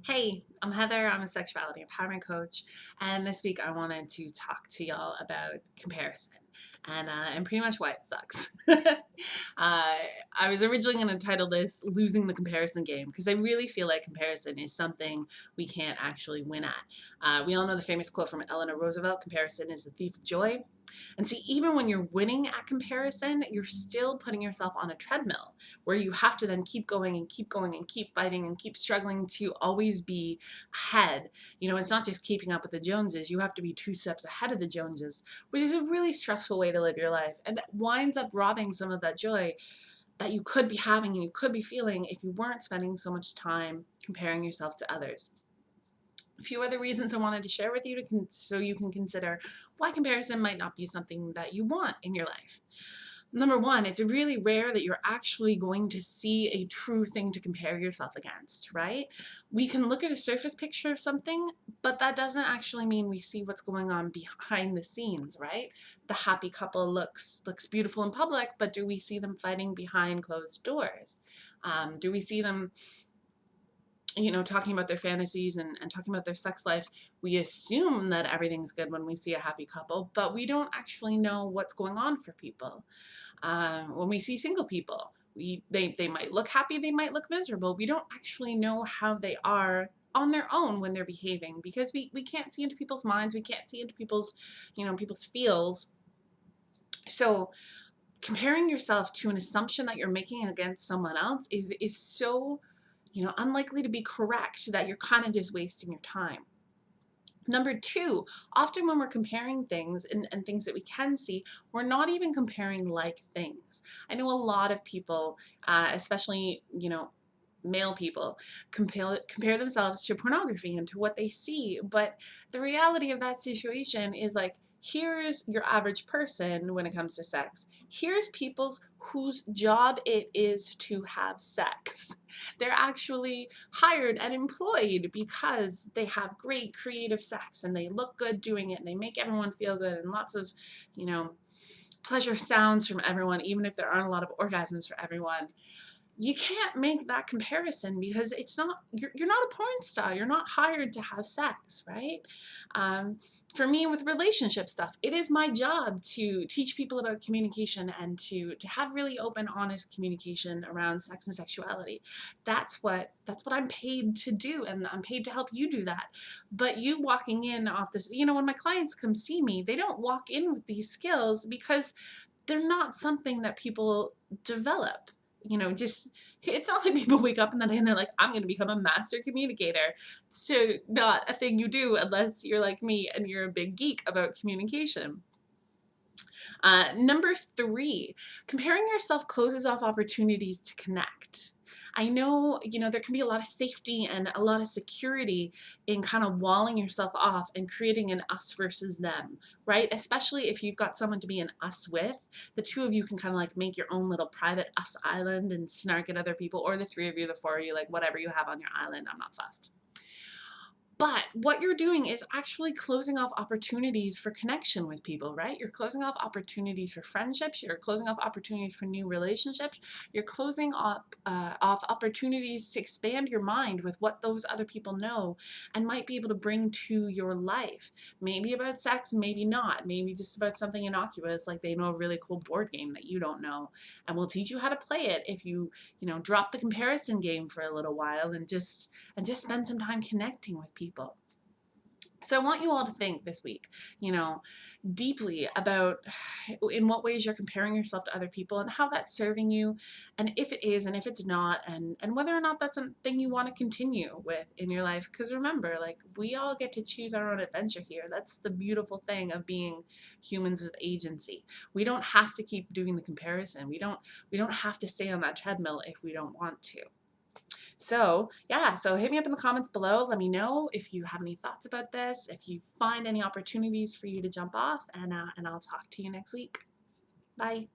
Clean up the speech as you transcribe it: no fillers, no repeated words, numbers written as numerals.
Hey, I'm Heather. I'm a sexuality empowerment coach, and this week I wanted to talk to y'all about comparison and pretty much why it sucks. I was originally going to title this "Losing the Comparison Game" because I really feel like comparison is something we can't actually win at. We all know the famous quote from Eleanor Roosevelt: "Comparison is the thief of joy." And see, even when you're winning at comparison, you're still putting yourself on a treadmill where you have to then keep going and keep going and keep fighting and keep struggling to always be ahead. You know, it's not just keeping up with the Joneses, you have to be 2 steps ahead of the Joneses, which is a really stressful way to live your life. And that winds up robbing some of that joy that you could be having and you could be feeling if you weren't spending so much time comparing yourself to others. A few other reasons I wanted to share with you so you can consider why comparison might not be something that you want in your life. Number one, it's really rare that you're actually going to see a true thing to compare yourself against, right? We can look at a surface picture of something, but that doesn't actually mean we see what's going on behind the scenes, right? The happy couple looks beautiful in public, but do we see them fighting behind closed doors? Do we see them talking about their fantasies and talking about their sex lives? We assume that everything's good when we see a happy couple, but we don't actually know what's going on for people. When we see single people, they might look happy, they might look miserable. We don't actually know how they are on their own when they're behaving because we can't see into people's minds, we can't see into people's feels. So comparing yourself to an assumption that you're making against someone else is so unlikely to be correct that you're kind of just wasting your time. Number two, often when we're comparing things and things that we can see, we're not even comparing like things. I know a lot of people, especially, male people, compare themselves to pornography and to what they see. But the reality of that situation is like, here's your average person when it comes to sex. Here's people's whose job it is to have sex. They're actually hired and employed because they have great creative sex and they look good doing it and they make everyone feel good and lots of, you know, pleasure sounds from everyone, even if there aren't a lot of orgasms for everyone. You can't make that comparison because it's not you're not a porn star, you're not hired to have sex, right? um, for me with relationship stuff, it is my job to teach people about communication and to have really open, honest communication around sex and sexuality. That's what I'm paid to do, and I'm paid to help you do that. But you walking in off this, when my clients come see me, they don't walk in with these skills because they're not something that people develop. Just it's not like people wake up in the day and they're like, I'm going to become a master communicator. So not a thing you do unless you're like me and you're a big geek about communication. Number three, comparing yourself closes off opportunities to connect. I know, there can be a lot of safety and a lot of security in kind of walling yourself off and creating an us versus them, right? Especially if you've got someone to be an us with. The two of you can kind of like make your own little private us island and snark at other people, or the three of you, the four of you, like whatever you have on your island. I'm not fussed. But what you're doing is actually closing off opportunities for connection with people, right? You're closing off opportunities for friendships. You're closing off opportunities for new relationships. You're closing off opportunities to expand your mind with what those other people know and might be able to bring to your life. Maybe about sex, maybe not. Maybe just about something innocuous, like they know a really cool board game that you don't know, and we'll teach you how to play it if you drop the comparison game for a little while and just spend some time connecting with people. So I want you all to think this week, deeply about in what ways you're comparing yourself to other people and how that's serving you, and if it is and if it's not, and whether or not that's something you want to continue with in your life. Because remember, like, we all get to choose our own adventure here. That's the beautiful thing of being humans with agency. We don't have to keep doing the comparison. We don't have to stay on that treadmill if we don't want to. So yeah, so hit me up in the comments below. Let me know if you have any thoughts about this, if you find any opportunities for you to jump off, and I'll talk to you next week. Bye.